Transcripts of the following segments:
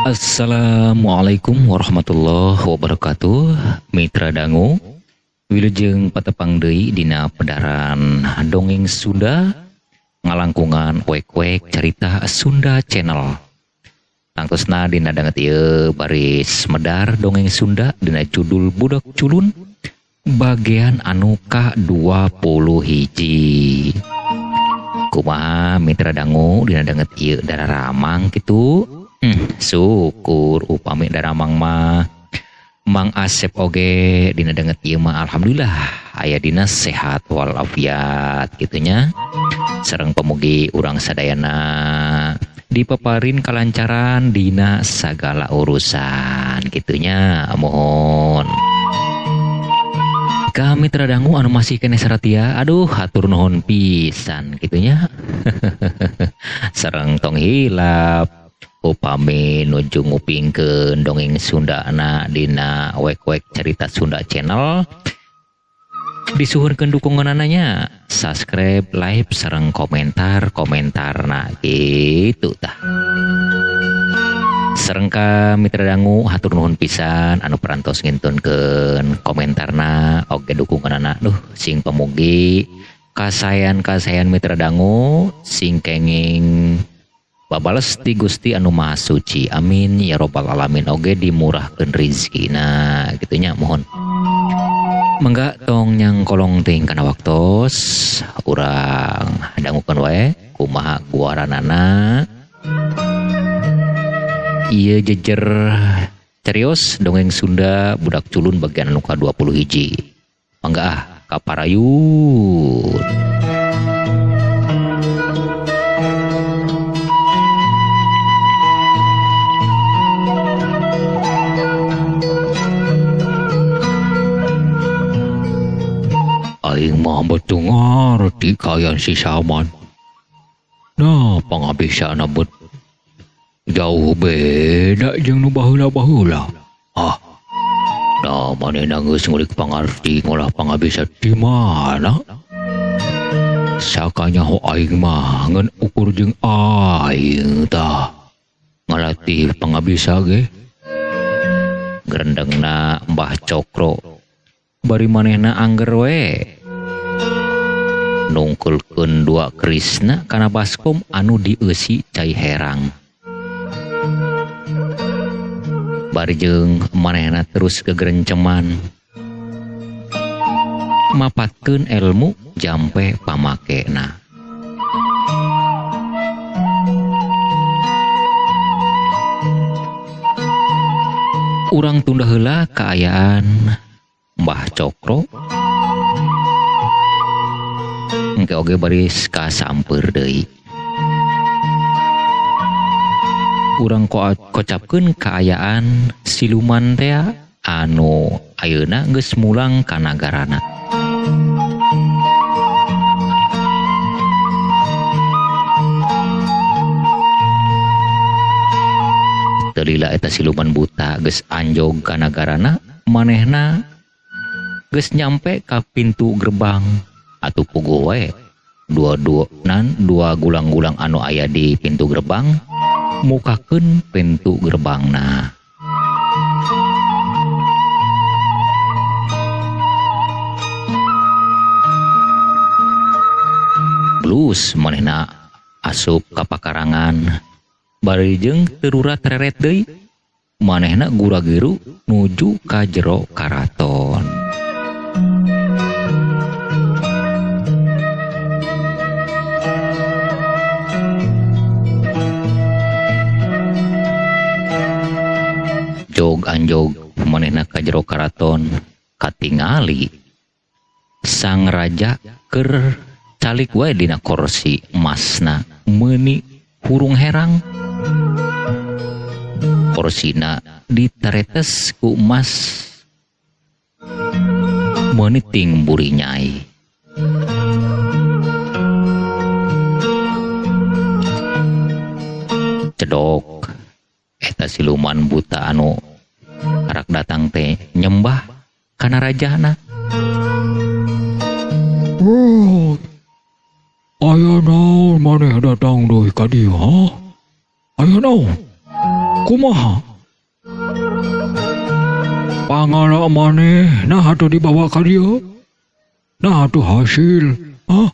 Assalamualaikum warahmatullahi wabarakatuh. Mitra dangu wilujeng patepang deui dina pedaran dongeng Sunda ngalangkungan wek-wek cerita Sunda Channel. Tangtosna dina danget ieu baris medar dongeng Sunda dina judul Budak Culun bagian anu ka-21. Kumaha mitra dangu dina danget ieu dararamang kitu? Syukur upami daramang mah Mang Asep oge dina danget ieu mah alhamdulillah aya dina sehat walafiat gitunya. Sareng pemugi urang sadayana dipaparin kalancaran dina sagala urusan gitunya. Mohon ka mitra dangu anu masih kene saratia, aduh hatur nuhun pisan gitunya. Sareng tong hilap upami nuju ngupingkeun dongeng Sundana dina wek-wek cerita Sunda Channel. Disuhurkeun dukunganana subscribe, like, sareng komentarna gitu tah. Sareng ka mitra dangu hatur nuhun pisan anu parantos ngintunkeun komentarna oge dukunganana. Duh sing pemugi kasayan mitra dangu sing kenging babales ti Gusti anu Maha Suci, amin ya robbal alamin. Oge dimurahkeun rizkina gitunya. Mohon mangga tong nyang kolong ting kana waktos urang dangukeun wae kumaha guaranana ieu jejer carios dongeng Sunda Budak Culun bagian anu ka-21. Mangga kaparayun. Aing mah betung ngarti kayan si Saman. Nah, pangabisana bet jauh beda jeung nu baheula-baheula. Nah manehna geus ngulik pangarti ngolah pangabisa di mana? Sakanya ho aing mah ngan ukur jeung aing tah ngalatih pangabisa ge. Gerendengna Mbah Cokro bari manehna angger we nungkulkeun dua kerisna kana baskom anu dieusi cai herang. Bari jeung manehna terus kegerenceman mapatkeun ilmu jampe pamakena. Urang tunda heula kaayaan Mbah Cokro engke oge baris kasampeur deui. Urang kocapkeun kaayaan siluman teh anu ayeuna geus mulang ka nagarana. Teu lila eta siluman buta geus anjog ka nagarana, manehna geus nyampe ka pintu gerbang atuh puguh wae dua gulang-gulang anu aya di pintu gerbang mukakeun pintu gerbangna. Blus manehna asup ka pakarangan bari jeung terurat reret deui manehna gura-giru nuju ka jero karaton. Jog anjog manehna ka jero karaton katingali sang raja keur calik wae dina kursi emasna meuni hurung herang. Kursina diteretes ku emas meuni ting buri nyai. Cedok eta siluman buta anu arak datang teh nyembah kana rajana. Aya naon maneh datang deui ka dieu? Aya naon? Kumaha? Pangala maneh nah atuh dibawa ka dieu. Nah atuh hasil. Hah?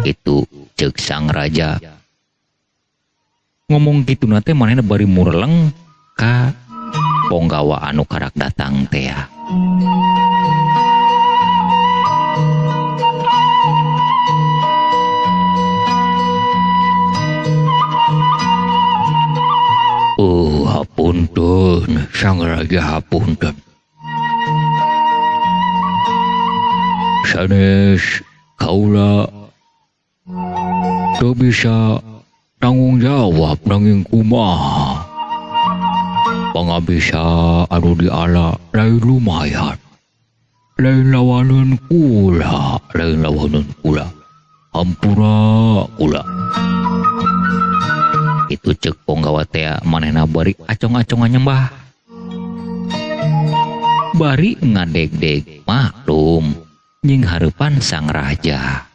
Itu ceuk sang raja. Ngomong gitu nate manehna bari mureleng ka Ponggawa anu karak datang teh. Hapunten, sang raja hapunten. Sanes kaula teu bisa tanggung jawab nanging kumaha. Pangabisa anu diala lain lumayan. Lain lawanan kula. Hampura kula. Itu ceuk Ponggawa teh manehna bari acong-acongan nyembah. Bari ngadeg-deg maklum nying hareupan sang raja.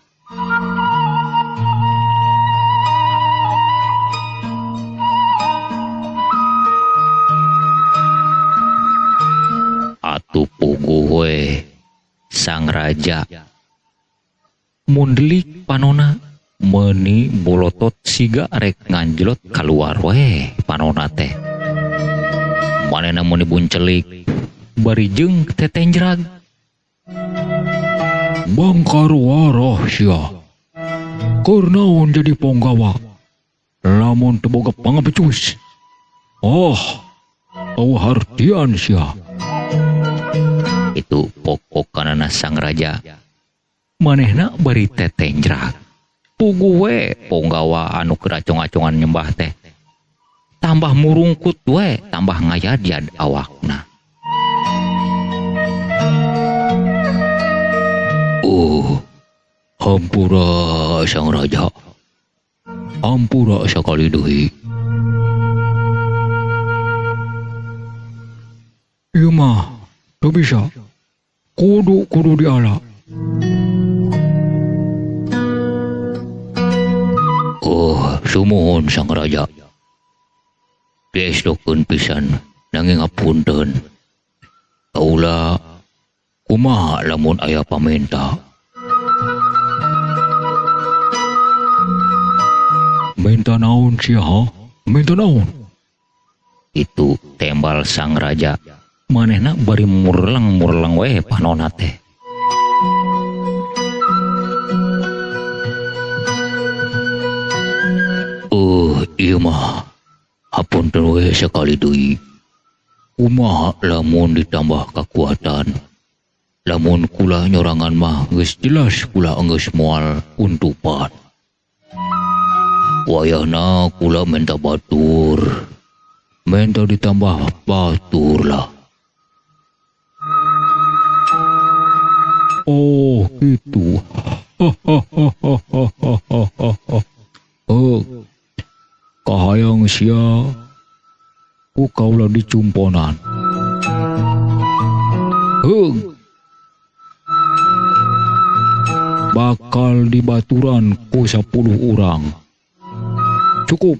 Atuh puguh we sang raja mundelik panona meuni bolotot siga rek nganjlot kaluar we panona teh. Manehna meuni buncelik bari jeung tetenjrag. Bangkar waroh sia. Keur naon jadi Ponggawa? Lamun teu boga pangabecus. Hartian sia. Itu pokok-pokanana sang raja. Manehna bari tetenjrag. Puguh we Ponggawa anu keracong-acongan nyembah teh. Tambah murungkut we, tambah ngayadiad awakna. Hampura sang raja. Hampura sakali deui. Ieu mah teu bisa. Kudu diala. Sumuhun sang raja. Diestokeun pisan nanging hapunten. Kaula kumaha lamun aya pamenta? Minta naon sia? Minta naon? Itu tembal sang raja. Manehna bari murleng we panonna teh. Ieu mah hapunten we sakali deui. Kumaha lamun ditambah kekuatan? Lamun kula nyorangan mah geus jelas kula geus moal untupan. Wayahna kula menta batur. Menta ditambah batur lah. Oh gitu. Kahayang sia ku kaula dicumponan. Bakal dibaturan ku 10 urang. Cukup.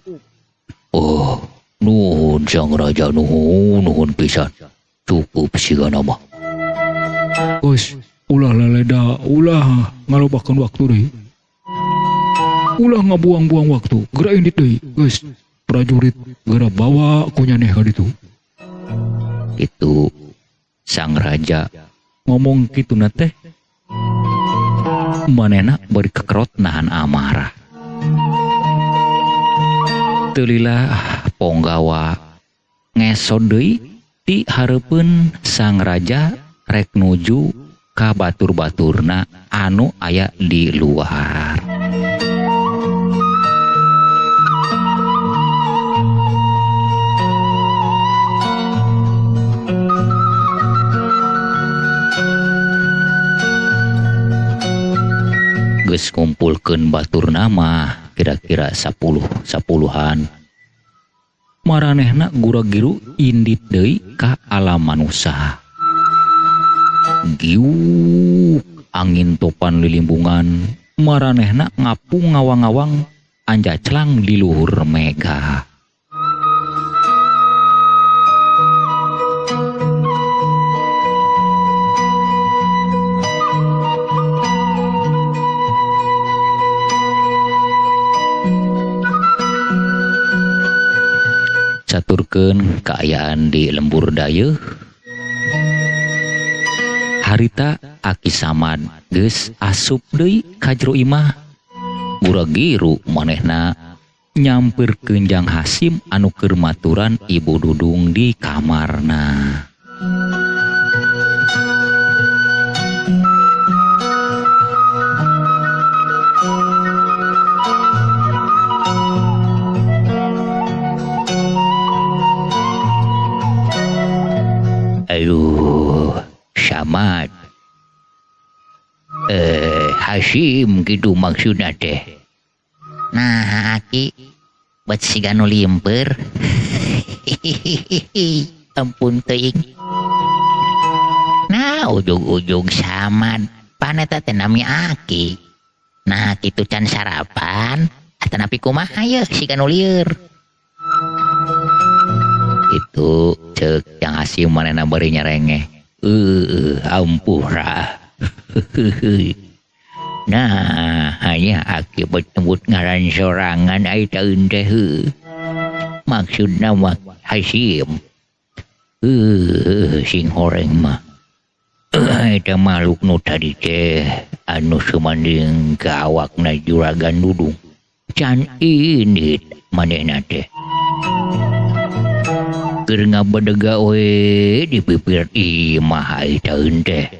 Nuhun sang raja, nuhun pisan. Cukup sigana mah. Geus, ulah laleda, ulah ngalobakeun waktu deui. Ulah ngabuang-buang waktu, geura indit deui. Geus, prajurit geura bawa ku nyaneh ka ditu. Itu sang raja ngomong kitu na teh. Manehna bari kekerot nahan amarah. Teu lila Ponggawa ngesod deui ti hareupeun sang raja rek nuju ka batur-baturna anu aya di luar. Geus ngumpulkeun baturna mah kira-kira 10-10an. Maranehna gura-giru indit deui ka alam manusa. Giuk angin topan lilimbungan, maranehna ngapung ngawang-ngawang anja celang di luhur mega. ngarupakeun kaayaan di lembur dayeuh. Harita Aki Samad geus asup deui ka jero imah. Bura-giru manehna nyamperkeun Jang Hasim anu keur maturan Ibu Dudung di kamarna. Aduh, Samad. Hasim gitu maksudnya teh. Nah, Aki, buat si Ganu limper. Ampun teuing. Nah, ujung-ujung Samad. Paneta teh nami Aki. Nah, kitu can sarapan. Atanapi kumaha ye si Ganu lieur. Itu cek Jang Hasim manehna bari nyarengeh. Ampura. Nah, hanya akibat nyebut ngaran sorangan ai taeun teh. Maksudna mah Hasim. Sing horeng mah. Eta makhluk nu tadi teh anu sumanding ka awakna Juragan Dudung. Can indit manehna teh. Keur ngabadega we di pipir imah ai taeun teh.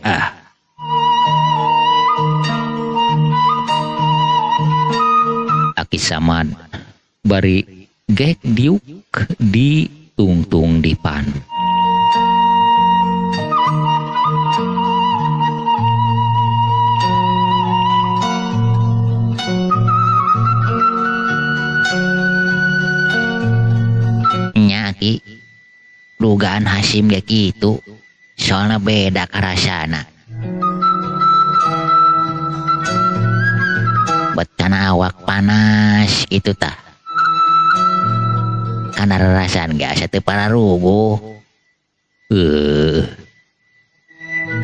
Aki Samad bari gek diuk di tungtung dipan. Nya Ki, dugaan Hasim ya gitu. Soalnya beda karasana. Betana awak panas gitu tah. Karena rarasan gak asa teu pararuguh.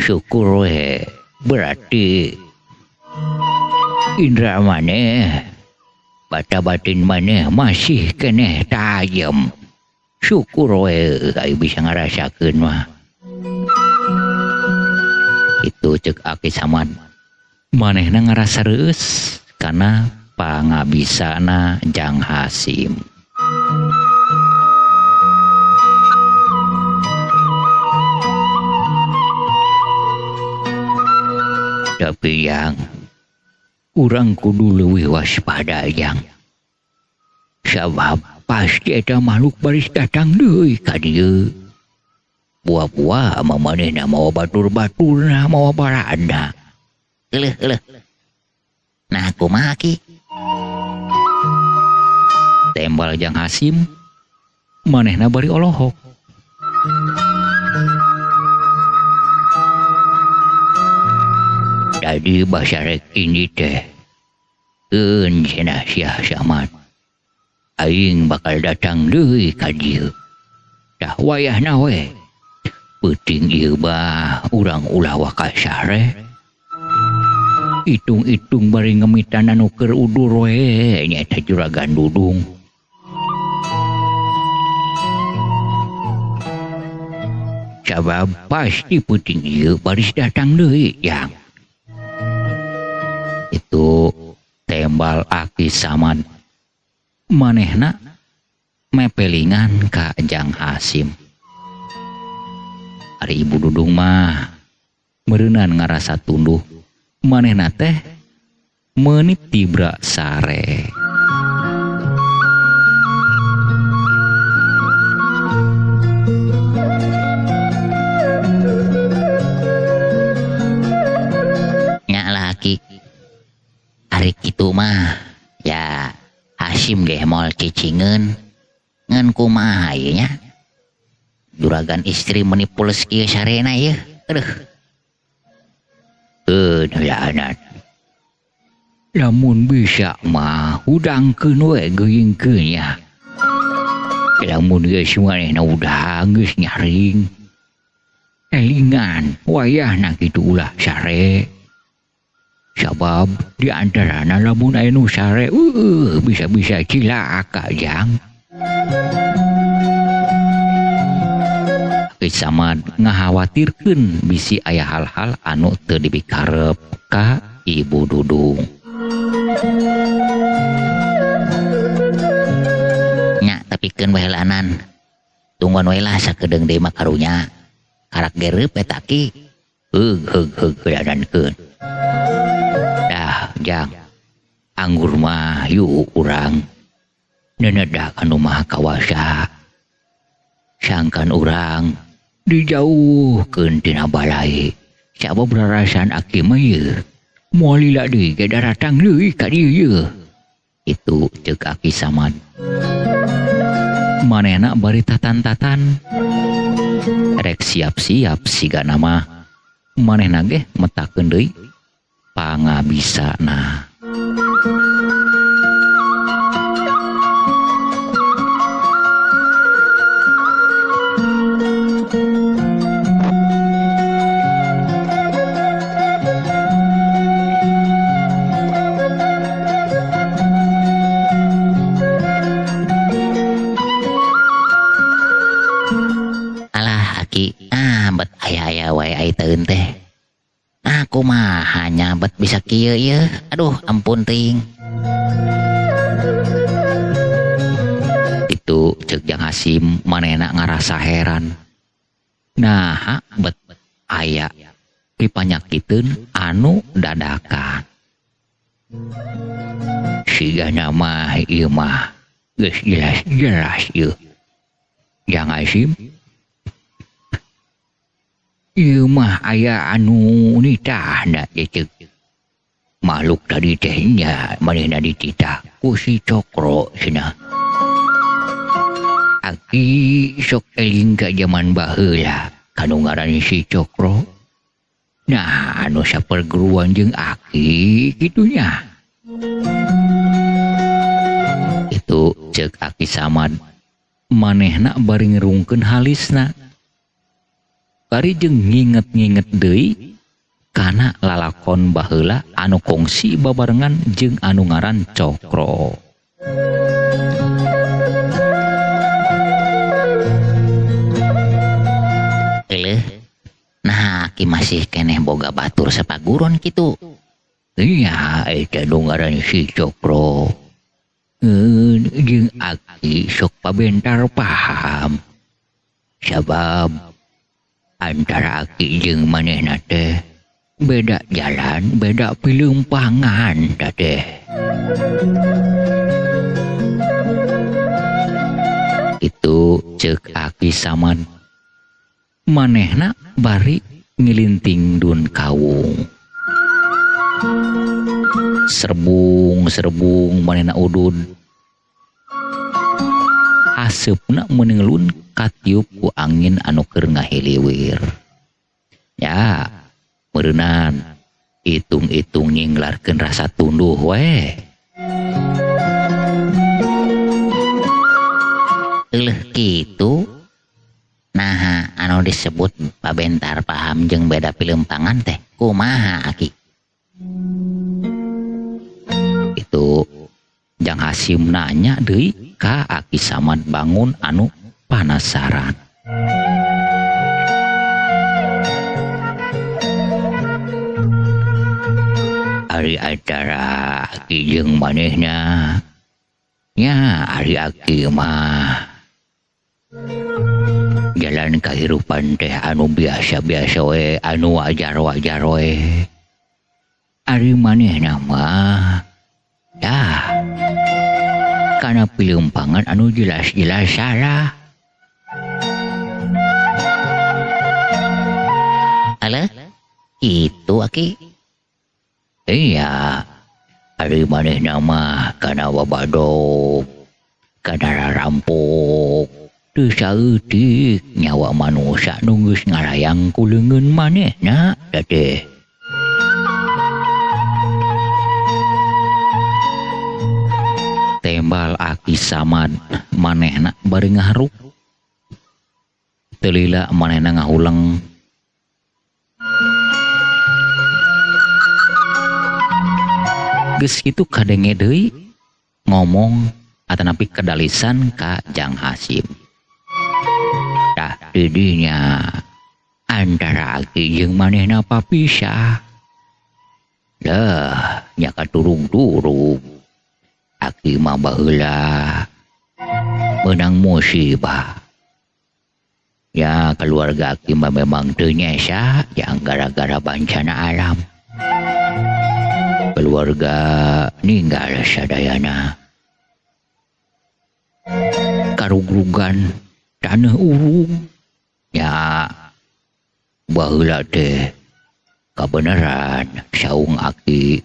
Syukur we. Berarti indra maneh, bata batin maneh masih keneh tajam. Syukur we ai bisa ngarasakeun mah. Itu cek Aki Samad. Manehna ngarasa reus karena pangabisana Jang Hasim. Tapi Yang, urang kudu leuwih waspada Yang. Sabab pasti eta makhluk baris datang deui ka dieu. Buah-buah ama manehna mawa batur-baturna mawa barana. Eleuh. Nah, kumaha Ki? Tembal Jang Hasim, manehna bari olohok. Jadi bahasa rek ini teh, cenah Syah Samad. Aing bakal datang deui ka dieu. Dah wayahna we. Peuting ieu bah urang ulah wakasare. Itung-itung bari ngemitan anu keur udur we nyaeta Juragan Dudung. Sabab pasti peuting ieu baris datang deui Yang. Itu tembal Aki Samad. Manehna mepelingan ka Jang Hasim. Ari Ibu Dudung mah meureunnan ngarasa tunduh. Manehna teh meunit tibra sare. Nya laki. Ari kitu mah ya Hasim ge moal cicingeun. Ngan kumaha ieu nya? Juragan istri menipules kieu sarena ieu. Anak. Lamun bisa mah udangkeun we geuingkeun nya. Lamun geus manehna udang geus nyaring. Elingan wayahna kitu ulah sare. Sabab di antarana lamun aya nu sare bisa-bisa cilaka Jang. Aki Samad ngakhawatirkeun bisi aya hal-hal anu teu dibikarep ka Ibu Dudung. Nya tapikeun bahelanan. Tungguan we lah sakedeung deui mah karunya. Karak gereup eta ki. Heug kedadankeun. Dah jang. Anggur mah yuk urang. Nenedak anu maha kawasa. Sangkan urang dijauhkeun tina balai. Sabab rarasan aki mah ieu moal lila deui ge daratang deui ka dieu ieu. Itu ceuk Aki Samad. Manehna bari tatan-tatan. Rek siap-siap sigana mah manehna ge metakeun deui pangabisana. Bet aya wae ai teun teh. Aku mah hanya bet bisa kieu ye. Aduh ampun ting. Itu ceuk Jang Hasim manehna ngarasa heran. Nah, bet aya dipanyakiteun anu dadakan. Sigana mah ieu mah geus jelas ieu. Jang Hasim ieu mah aya anu nitahna ceuk. Makhluk tadi teh nya manehna dititah ku si Cokro cenah. Aki sok eling ka zaman baheula kanu ngaran si Cokro. Nah, anu saperguruan jeung Aki gitunya. Itu ceuk Aki Samad. Manehna bari ngerungkeun halisna. Bari jeung nginget-nginget deui kana lalakon baheula anu kongsi babarengan jeung anu ngaran Cokro. Eleuh, nah Aki masih keneh boga batur sapaguron kitu. Iya, eta nu ngaran si Cokro. Jeung Aki sok pabentar paham. Sabab antara Aki jeung manehna teh beda jalan, beda pileumpangan teh. Itu ceuk Aki Samad. Manehna bari ngilinting dun kawung. Serbung manehna udud. Asupna meungeulun katiup ku angin anu keur ngahiliwir. Ya, meureunnan itung-itung nyinglarkeun rasa tunduh we. Eleuh kitu. Nah, anu disebut pabentar paham jeung beda pileumpangan teh kumaha Aki? Itu Jang Hasim nanya deui ka Aki Samad bangun anu panasaran. Ari acara Aki jeung manehna nya ari Aki mah jalan kahirupan teh anu biasa-biasa we, anu wajar-wajar we. Ari manehna mah dah kana pileumpangan anu jelas-jelas salah. Alah, itu Aki. Iya, ari manehna mah kana wabadog, kana rampok, teu saeutik nyawa manusia nu geus ngarayang ku leungeun manehna teh. Tembal Aki Samad manehna bari ngaharuk. Teu lila manehna ngahuleng. Geus kitu kadenge deui ngomong atanapi kedalisan ka Jang Hasim. Dah didinya antara aki jeung manehna papisah. Dah nya katurung-turung aki mah baheula menang musibah. Ya keluarga aki mah memang teu nyesa yang gara-gara bencana alam. Keluarga ninggal sadayana. Karugrugan tanah urung. Ya baheula teh kabeneran saung aki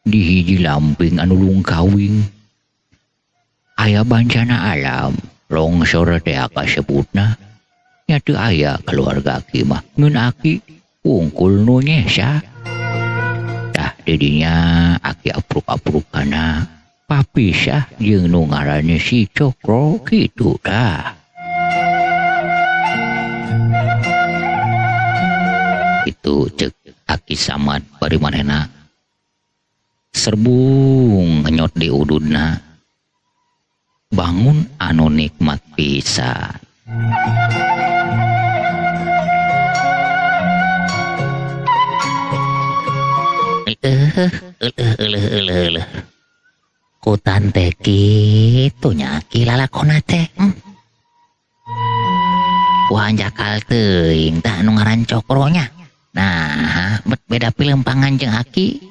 di hiji lamping anu lungkawing aya bencana alam longsor teh kasebutna nya teu aya keluarga aki mah ngeun aki wungkul nu nyesa. Tah didinya aki apruk-apruk kana papisah jeung nu ngaranna si Cokro kitu tah. Itu cek aki Samad bari manehna serbung nyot di ududna bangun anu nikmat pisan. Kutan teh kitu nya aki lalakonna teh. Wanjakal teuing tah anu ngaran Cokronya. Nah, beda pilempangan jeung aki.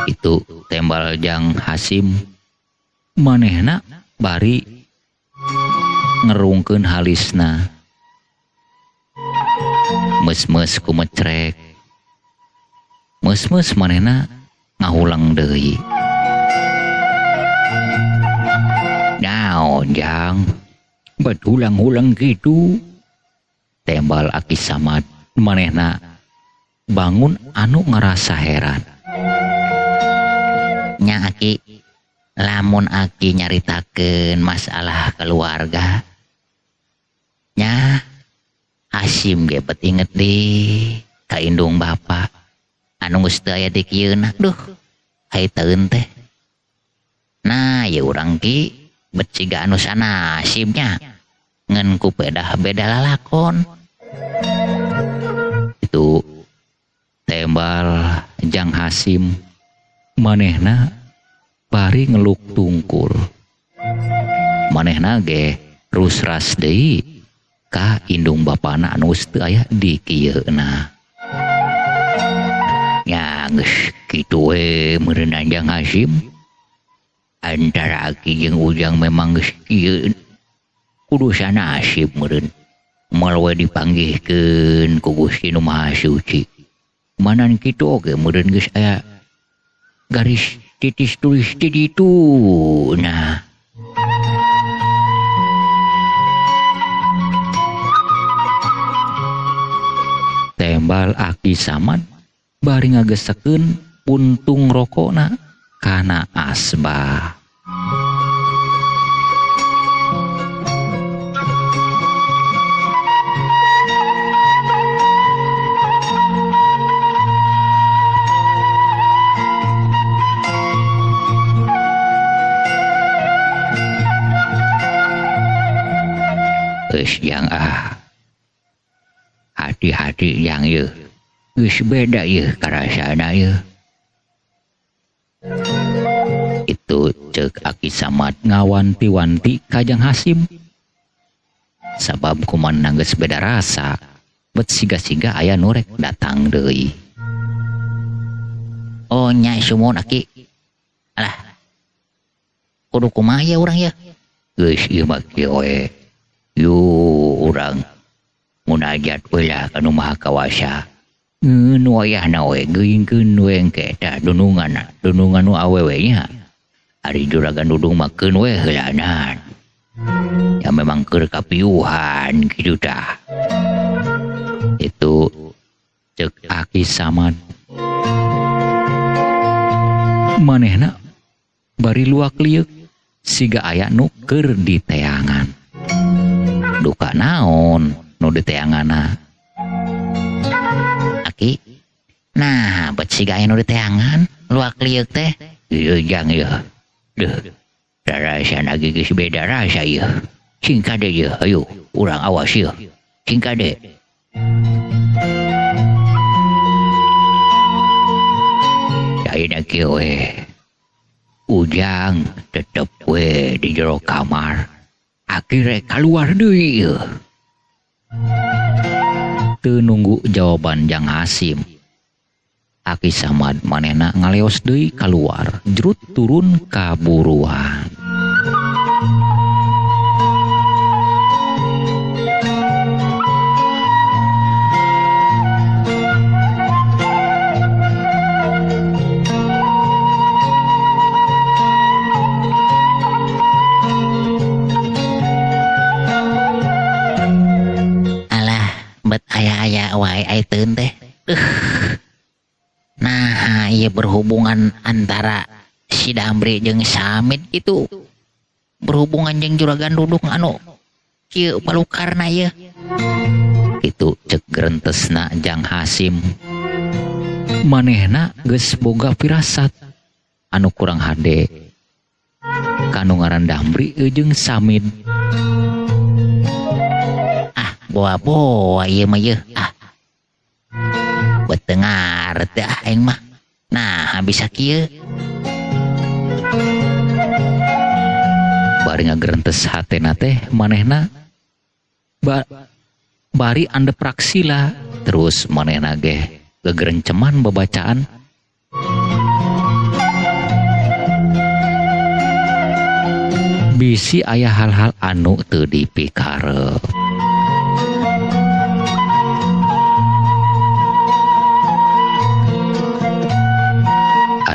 Itu tembal jang Hasim manehna bari ngerungkeun halisna. Mes-mes ku mecrek. Mes-mes manehna ngahulang deui. Naon jang? Betulang-ulang gitu. Tembal aki Samad manehna bangun anu ngerasa heran. Nya aki lamun aki nyaritakeun masalah keluarga nya Hasim ge inget di ka indung bapa anu geus teu aya di kieuna. Duh haiteun teh. Nah ya urang ki bet siga anu sanasibnya ngan ku beda lalakon. Itu tembal jang Hasim manehna bari ngeluk tungkul. Manehna ge rusras deui ka indung bapana anu geus teu aya di kieuna. Ya geus kitu we meureun jang Hasim. Antara aki jeung Ujang memang geus kieu kudu sanasib meureun moal we dipanggihkeun ku Gusti Nu Maha Suci. Manan kitu oge meureun geus aya garis titis tulis di ditu. Nah Tembal aki Samad bari ngagesekeun puntung rokokna kana asbah. geus yang hati-hati yang ieu geus beda ieu karasana ieu. Itu ceuk Aki Samad ngawanti-wanti Kajang Hasim. Sabab kumanna geus beda rasa, bet siga-siga aya nu rek datang deui. Oh nya sumon Aki. Alah. Kudu kumaha ya urang ya? Geus ieu mah kieu we. Yu urang munajat heula ka Nu Maha Kawasa. Nu wayahna we geuingkeun we engke tah dunungan nu awewe nya. Ari juragan dudung makeun we heulanan. Ya memang keur kapiuhan kitu tah. Itu ceuk Aki Samad. Manehna bari luak liuk siga aya nu keur diteangan. Duka naon nu diteanganna? Aki. Nah, bet siga aya nu diteangan, luak liuk teh. Ieu jang ieu. Duh. Rasa lagi geus beda rasa ieu. Cing kade ieu, ayo urang awas ieu. Cing kade. Ayeuna kieu we. Ujang tetep we di jero kamar. Akhirnya keluar deui ieu. Teu nunggu jawaban Jang Hasim. Aki Samad manehna ngaleos deui keluar, jerut turun ka buruan. Alah, bet aya-aya wae ai teun teh. Nah, ieu berhubungan antara si Damri jeung Samit itu. Berhubungan jeung juragan duduk anu kieu palukarna ieu. Itu cek gerentesna Jang Hasim. Manehna geus boga firasat anu kurang hade kanu ngaran Damri jeung Samit. Ah, boa-boa ieu mah ieu. Ah. Betengar teh aing mah. Nah, bisa kieu. Bari ngagerentes hatena teh manehna bari andep praksila terus manehna ge gegerenceman babacaan. Bisi aya hal-hal anu teu dipikareuk.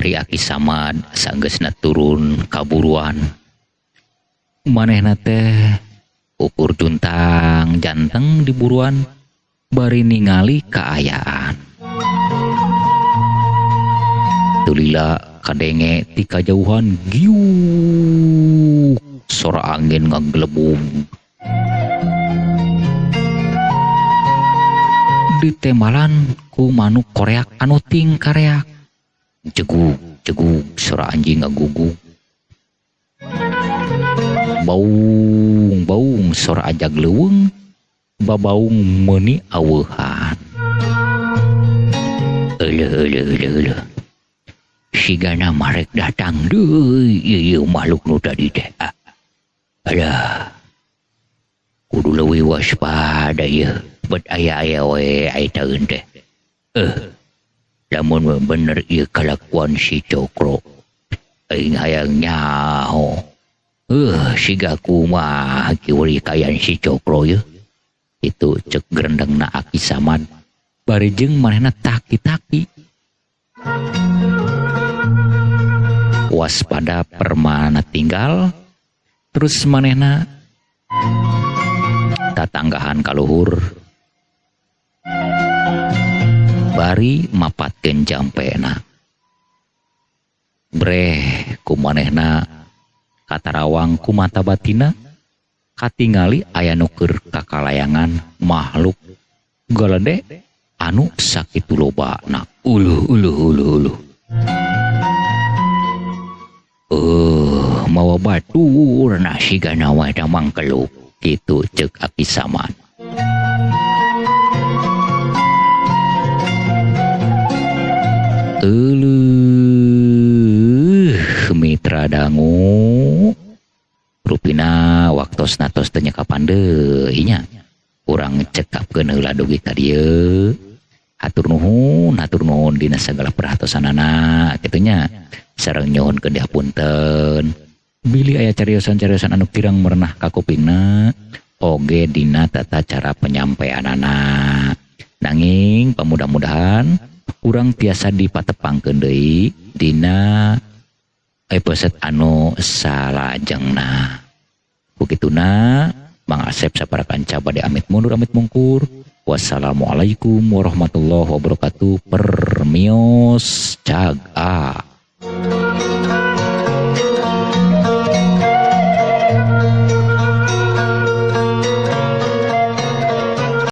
Ari Aki Samad sanggeusna turun kaburuan. Manehna teh ukur juntang janteng di buruan bari ningali kaayaan. Tulila kadenge ti kajauhan giuk sora angin ngaglebung. Ditemalan ku manuk koreak anu ting kareak. Jegug jegug sora anjing ngagugug. Baung baung sora ajag leuweung babaung meuni aweuhan. Euleuh sigana marek datang deui ieu makhluk nu tadi teh. Alah kudu leuwih waspada ieu bet aya-aya we ai taeun teh. Lamun bener ieu kalakuan si Cokro aing hayang nyaho. Siga kumaha kieu kayan si Cokro ieu. Itu cek gerendengna Aki Samad bari jeung manehna taki-taki. Waspada permana tinggal terus manehna tatanggahan kaluhur bari mapatkeun jampena. Breh kumanehna katarawang ku mata batina katingali aya nu keur kakalayangan makhluk galede anu sakitu lobana. Uluh. Mawa batur na sigana wae da mangkeluk kitu ceuk Aki Samad. Mitra dangu rupina waktosna tos teu nyekapan deui nya. Urang cekapkeun heula dugi ka dieu. Hatur nuhun dina sagala perhatosanana kitu nya. Sareng nyuhunkeun dihapunten. Bilih aya cariosan-cariosan anu kirang merenah ka kupingna oge dina tata cara penyampaianana. Nanging pamudah-mudahan urang tiasa dipatepangkeun deui dina episode anu salajengna. Bukituna Mang Asep saparakanca bade amit mundur amit mungkur. Wassalamualaikum warahmatullahi wabarakatuh. Permios cag